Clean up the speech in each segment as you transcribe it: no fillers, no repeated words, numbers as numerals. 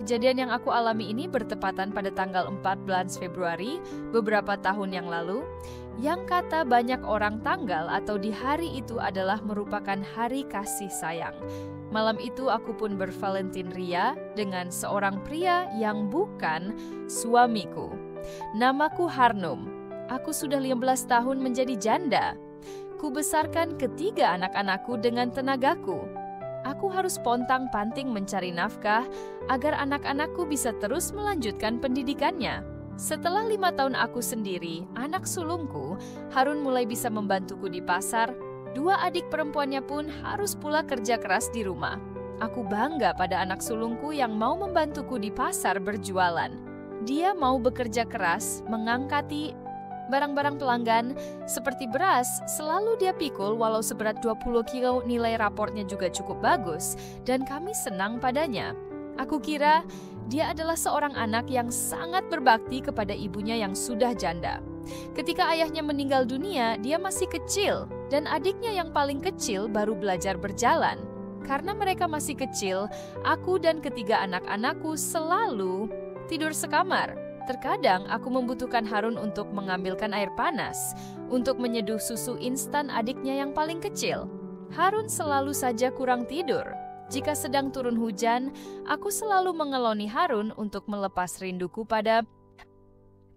Kejadian yang aku alami ini bertepatan pada tanggal 14 Februari beberapa tahun yang lalu, yang kata banyak orang tanggal atau di hari itu adalah merupakan hari kasih sayang. Malam itu aku pun bervalentin ria dengan seorang pria yang bukan suamiku. Namaku Harnum. Aku sudah 15 tahun menjadi janda. Kubesarkan ketiga anak-anakku dengan tenagaku. Aku harus pontang-panting mencari nafkah agar anak-anakku bisa terus melanjutkan pendidikannya. Setelah 5 tahun aku sendiri, anak sulungku, Harun mulai bisa membantuku di pasar. 2 adik perempuannya pun harus pula kerja keras di rumah. Aku bangga pada anak sulungku yang mau membantuku di pasar berjualan. Dia mau bekerja keras, mengangkati barang-barang pelanggan seperti beras, selalu dia pikul walau seberat 20 kilo, nilai raportnya juga cukup bagus dan kami senang padanya. Aku kira dia adalah seorang anak yang sangat berbakti kepada ibunya yang sudah janda. Ketika ayahnya meninggal dunia, dia masih kecil dan adiknya yang paling kecil baru belajar berjalan. Karena mereka masih kecil, aku dan ketiga anak-anakku selalu tidur sekamar. Terkadang aku membutuhkan Harun untuk mengambilkan air panas, untuk menyeduh susu instan adiknya yang paling kecil. Harun selalu saja kurang tidur. Jika sedang turun hujan, aku selalu mengeloni Harun untuk melepas rinduku pada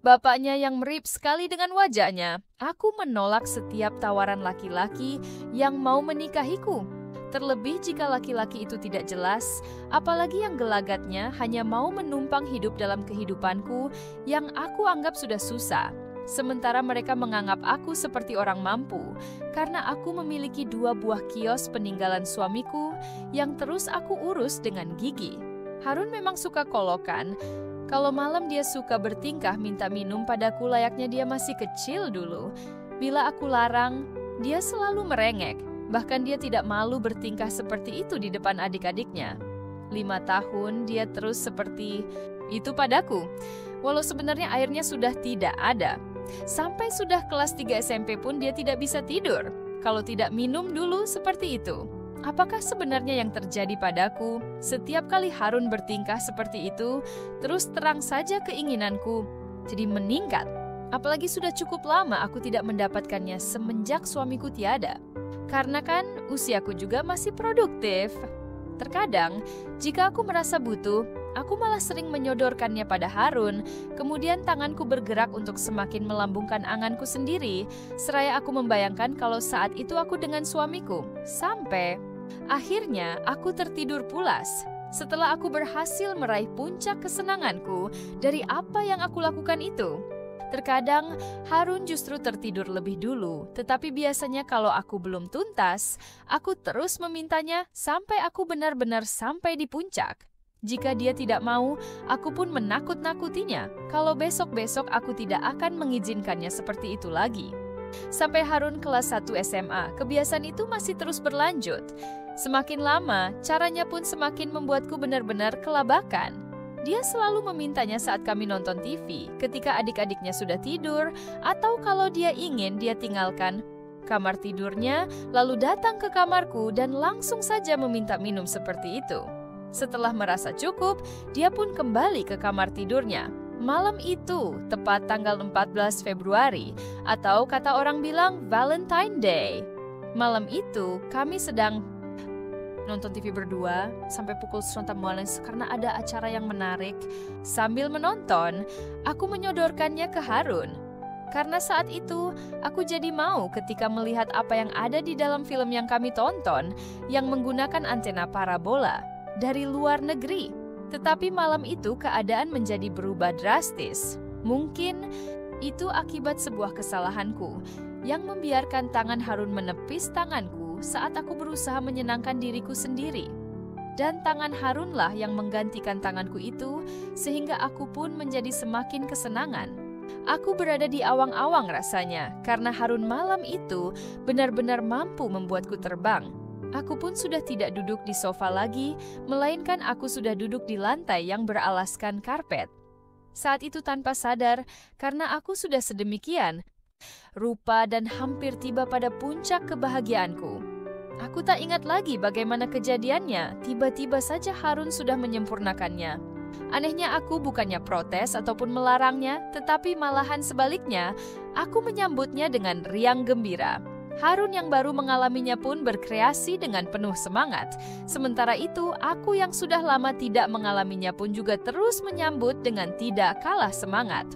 bapaknya yang mirip sekali dengan wajahnya. Aku menolak setiap tawaran laki-laki yang mau menikahiku. Terlebih jika laki-laki itu tidak jelas, apalagi yang gelagatnya hanya mau menumpang hidup dalam kehidupanku yang aku anggap sudah susah. Sementara mereka menganggap aku seperti orang mampu, karena aku memiliki 2 buah kios peninggalan suamiku yang terus aku urus dengan gigi. Harun memang suka kolokan. Kalau malam dia suka bertingkah minta minum padaku layaknya dia masih kecil dulu. Bila aku larang, dia selalu merengek. Bahkan dia tidak malu bertingkah seperti itu di depan adik-adiknya. 5 tahun dia terus seperti itu padaku. Walau sebenarnya airnya sudah tidak ada. Sampai sudah kelas 3 SMP pun dia tidak bisa tidur. Kalau tidak minum dulu seperti itu. Apakah sebenarnya yang terjadi padaku? Setiap kali Harun bertingkah seperti itu, terus terang saja keinginanku jadi meningkat. Apalagi sudah cukup lama aku tidak mendapatkannya semenjak suamiku tiada. Karena kan usiaku juga masih produktif. Terkadang, jika aku merasa butuh, aku malah sering menyodorkannya pada Harun. Kemudian tanganku bergerak untuk semakin melambungkan anganku sendiri, seraya aku membayangkan kalau saat itu aku dengan suamiku. Sampai akhirnya aku tertidur pulas. Setelah aku berhasil meraih puncak kesenanganku dari apa yang aku lakukan itu. Terkadang Harun justru tertidur lebih dulu, tetapi biasanya kalau aku belum tuntas, aku terus memintanya sampai aku benar-benar sampai di puncak. Jika dia tidak mau, aku pun menakut-nakutinya kalau besok-besok aku tidak akan mengizinkannya seperti itu lagi. Sampai Harun kelas 1 SMA, kebiasaan itu masih terus berlanjut. Semakin lama, caranya pun semakin membuatku benar-benar kelabakan. Dia selalu memintanya saat kami nonton TV, ketika adik-adiknya sudah tidur, atau kalau dia ingin dia tinggalkan kamar tidurnya, lalu datang ke kamarku dan langsung saja meminta minum seperti itu. Setelah merasa cukup, dia pun kembali ke kamar tidurnya. Malam itu, tepat tanggal 14 Februari, atau kata orang bilang Valentine Day. Malam itu, kami sedang nonton TV berdua sampai pukul sontak malam karena ada acara yang menarik. Sambil menonton, aku menyodorkannya ke Harun. Karena saat itu, aku jadi mau ketika melihat apa yang ada di dalam film yang kami tonton yang menggunakan antena parabola dari luar negeri. Tetapi malam itu keadaan menjadi berubah drastis. Mungkin itu akibat sebuah kesalahanku yang membiarkan tangan Harun menepis tanganku saat aku berusaha menyenangkan diriku sendiri. Dan tangan Harunlah yang menggantikan tanganku itu, sehingga aku pun menjadi semakin kesenangan. Aku berada di awang-awang rasanya, karena Harun malam itu benar-benar mampu membuatku terbang. Aku pun sudah tidak duduk di sofa lagi, melainkan aku sudah duduk di lantai yang beralaskan karpet. Saat itu tanpa sadar, karena aku sudah sedemikian rupa dan hampir tiba pada puncak kebahagiaanku. Aku tak ingat lagi bagaimana kejadiannya, tiba-tiba saja Harun sudah menyempurnakannya. Anehnya aku bukannya protes ataupun melarangnya, tetapi malahan sebaliknya, aku menyambutnya dengan riang gembira. Harun yang baru mengalaminya pun berkreasi dengan penuh semangat. Sementara itu, aku yang sudah lama tidak mengalaminya pun juga terus menyambut dengan tidak kalah semangat.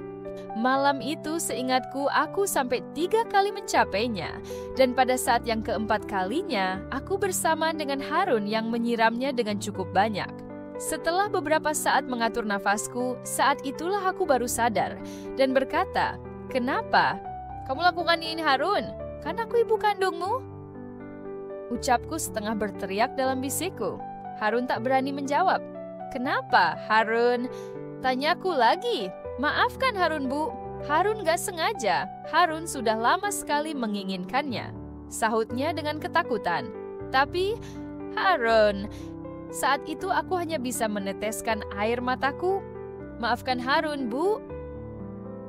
Malam itu seingatku aku sampai 3 kali mencapainya. Dan pada saat yang keempat kalinya, aku bersama dengan Harun yang menyiramnya dengan cukup banyak. Setelah beberapa saat mengatur nafasku, saat itulah aku baru sadar dan berkata, "Kenapa? Kamu lakukan ini, Harun? Kan aku ibu kandungmu?" Ucapku setengah berteriak dalam bisikku. Harun tak berani menjawab. "Kenapa, Harun?" Tanyaku lagi. "Maafkan Harun, Bu. Harun gak sengaja. Harun sudah lama sekali menginginkannya," sahutnya dengan ketakutan. "Tapi, Harun..." Saat itu aku hanya bisa meneteskan air mataku. "Maafkan Harun, Bu."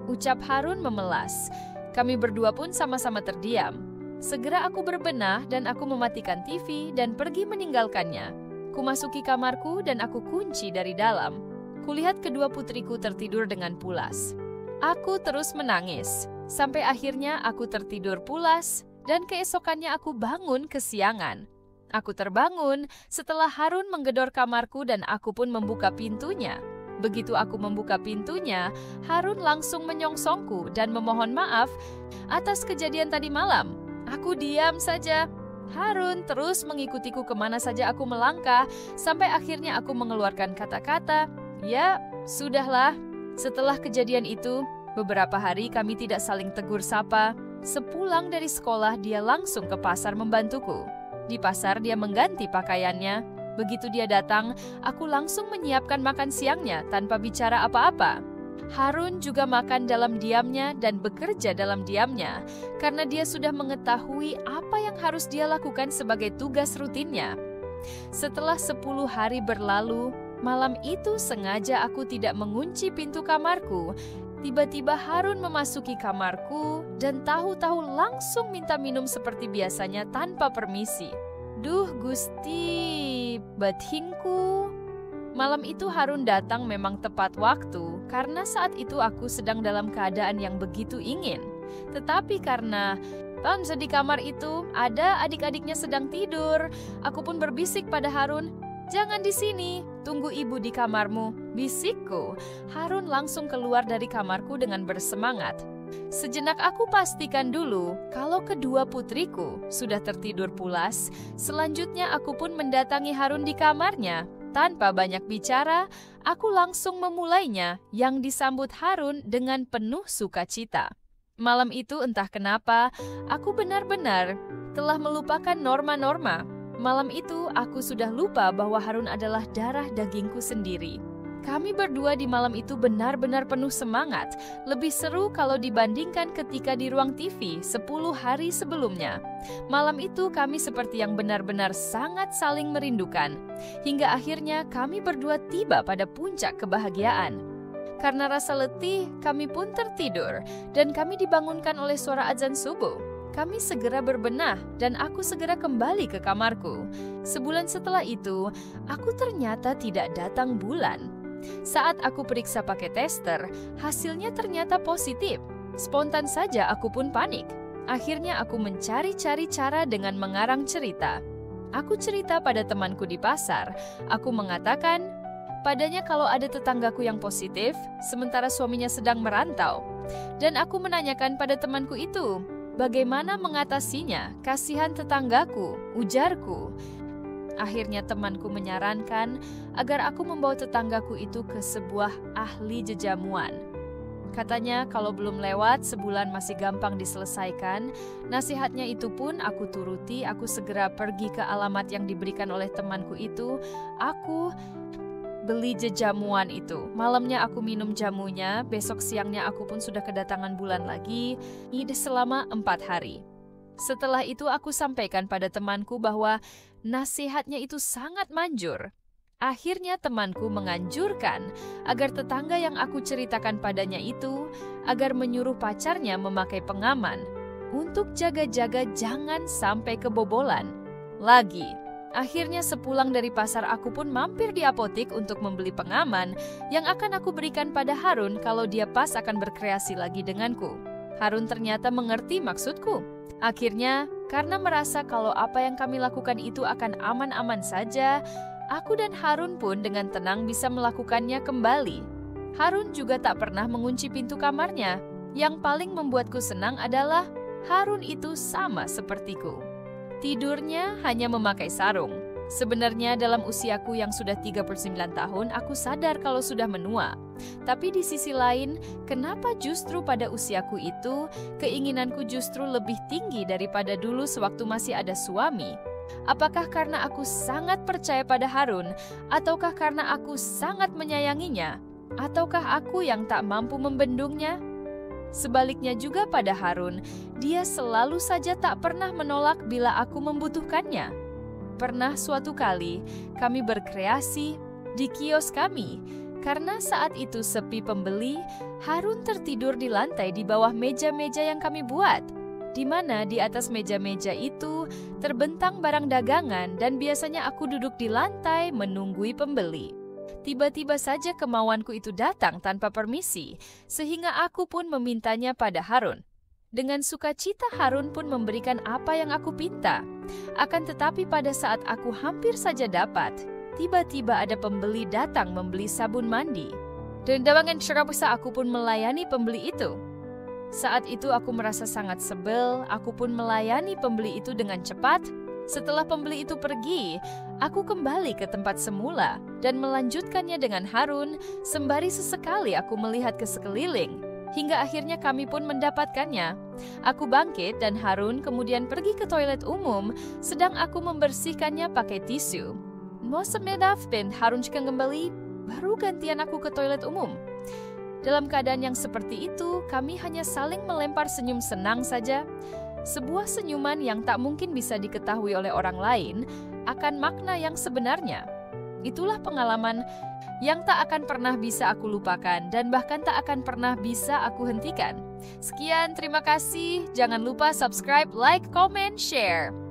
Ucap Harun memelas. Kami berdua pun sama-sama terdiam. Segera aku berbenah dan aku mematikan TV dan pergi meninggalkannya. Kumasuki kamarku dan aku kunci dari dalam. Kulihat kedua putriku tertidur dengan pulas. Aku terus menangis. Sampai akhirnya aku tertidur pulas dan keesokannya aku bangun kesiangan. Aku terbangun setelah Harun menggedor kamarku dan aku pun membuka pintunya. Begitu aku membuka pintunya, Harun langsung menyongsongku dan memohon maaf atas kejadian tadi malam. Aku diam saja. Harun terus mengikutiku kemana saja aku melangkah, sampai akhirnya aku mengeluarkan kata-kata, "Ya, sudahlah." Setelah kejadian itu, beberapa hari kami tidak saling tegur sapa. Sepulang dari sekolah, dia langsung ke pasar membantuku. Di pasar dia mengganti pakaiannya. Begitu dia datang, aku langsung menyiapkan makan siangnya tanpa bicara apa-apa. Harun juga makan dalam diamnya dan bekerja dalam diamnya, karena dia sudah mengetahui apa yang harus dia lakukan sebagai tugas rutinnya. Setelah 10 hari berlalu, malam itu sengaja aku tidak mengunci pintu kamarku. Tiba-tiba Harun memasuki kamarku dan tahu-tahu langsung minta minum seperti biasanya tanpa permisi. Duh Gusti, bathingku. Malam itu Harun datang memang tepat waktu karena saat itu aku sedang dalam keadaan yang begitu ingin. Tetapi karena di kamar itu ada adik-adiknya sedang tidur, aku pun berbisik pada Harun, "Jangan di sini, tunggu ibu di kamarmu," bisikku. Harun langsung keluar dari kamarku dengan bersemangat. Sejenak aku pastikan dulu kalau kedua putriku sudah tertidur pulas. Selanjutnya aku pun mendatangi Harun di kamarnya. Tanpa banyak bicara, aku langsung memulainya yang disambut Harun dengan penuh sukacita. Malam itu entah kenapa, aku benar-benar telah melupakan norma-norma. Malam itu aku sudah lupa bahwa Harun adalah darah dagingku sendiri. Kami berdua di malam itu benar-benar penuh semangat. Lebih seru kalau dibandingkan ketika di ruang TV 10 hari sebelumnya. Malam itu kami seperti yang benar-benar sangat saling merindukan. Hingga akhirnya kami berdua tiba pada puncak kebahagiaan. Karena rasa letih, kami pun tertidur dan kami dibangunkan oleh suara azan subuh. Kami segera berbenah dan aku segera kembali ke kamarku. Sebulan setelah itu, aku ternyata tidak datang bulan. Saat aku periksa pakai tester, hasilnya ternyata positif. Spontan saja aku pun panik. Akhirnya aku mencari-cari cara dengan mengarang cerita. Aku cerita pada temanku di pasar. Aku mengatakan padanya kalau ada tetanggaku yang positif, sementara suaminya sedang merantau. Dan aku menanyakan pada temanku itu, bagaimana mengatasinya? Kasihan tetanggaku, ujarku. Akhirnya temanku menyarankan agar aku membawa tetanggaku itu ke sebuah ahli jejamuan. Katanya kalau belum lewat sebulan masih gampang diselesaikan. Nasihatnya itu pun aku turuti. Aku segera pergi ke alamat yang diberikan oleh temanku itu. Aku beli jejamuan itu. Malamnya aku minum jamunya. Besok siangnya aku pun sudah kedatangan bulan lagi. Ini selama 4 hari. Setelah itu aku sampaikan pada temanku bahwa nasihatnya itu sangat manjur. Akhirnya temanku menganjurkan agar tetangga yang aku ceritakan padanya itu agar menyuruh pacarnya memakai pengaman untuk jaga-jaga jangan sampai kebobolan. Lagi, Akhirnya sepulang dari pasar aku pun mampir di apotik untuk membeli pengaman yang akan aku berikan pada Harun kalau dia pas akan berkreasi lagi denganku. Harun ternyata mengerti maksudku. Akhirnya, karena merasa kalau apa yang kami lakukan itu akan aman-aman saja, aku dan Harun pun dengan tenang bisa melakukannya kembali. Harun juga tak pernah mengunci pintu kamarnya. Yang paling membuatku senang adalah Harun itu sama sepertiku. Tidurnya hanya memakai sarung. Sebenarnya dalam usiaku yang sudah 39 tahun, aku sadar kalau sudah menua. Tapi di sisi lain, kenapa justru pada usiaku itu, keinginanku justru lebih tinggi daripada dulu sewaktu masih ada suami? Apakah karena aku sangat percaya pada Harun, ataukah karena aku sangat menyayanginya? Ataukah aku yang tak mampu membendungnya? Sebaliknya juga pada Harun, dia selalu saja tak pernah menolak bila aku membutuhkannya. Pernah suatu kali kami berkreasi di kios kami, karena saat itu sepi pembeli, Harun tertidur di lantai di bawah meja-meja yang kami buat, di mana di atas meja-meja itu terbentang barang dagangan dan biasanya aku duduk di lantai menunggui pembeli. Tiba-tiba saja kemauanku itu datang tanpa permisi, sehingga aku pun memintanya pada Harun. Dengan sukacita Harun pun memberikan apa yang aku pinta. Akan tetapi pada saat aku hampir saja dapat, tiba-tiba ada pembeli datang membeli sabun mandi. Dan dengan terpaksa aku pun melayani pembeli itu. Saat itu aku merasa sangat sebel, aku pun melayani pembeli itu dengan cepat. Setelah pembeli itu pergi, aku kembali ke tempat semula dan melanjutkannya dengan Harun, sembari sesekali aku melihat ke sekeliling, hingga akhirnya kami pun mendapatkannya. Aku bangkit dan Harun kemudian pergi ke toilet umum, sedang aku membersihkannya pakai tisu. Mosemedaf dan Harun kembali, baru gantian aku ke toilet umum. Dalam keadaan yang seperti itu, kami hanya saling melempar senyum senang saja. Sebuah senyuman yang tak mungkin bisa diketahui oleh orang lain akan makna yang sebenarnya. Itulah pengalaman yang tak akan pernah bisa aku lupakan dan bahkan tak akan pernah bisa aku hentikan. Sekian, terima kasih. Jangan lupa subscribe, like, comment, share.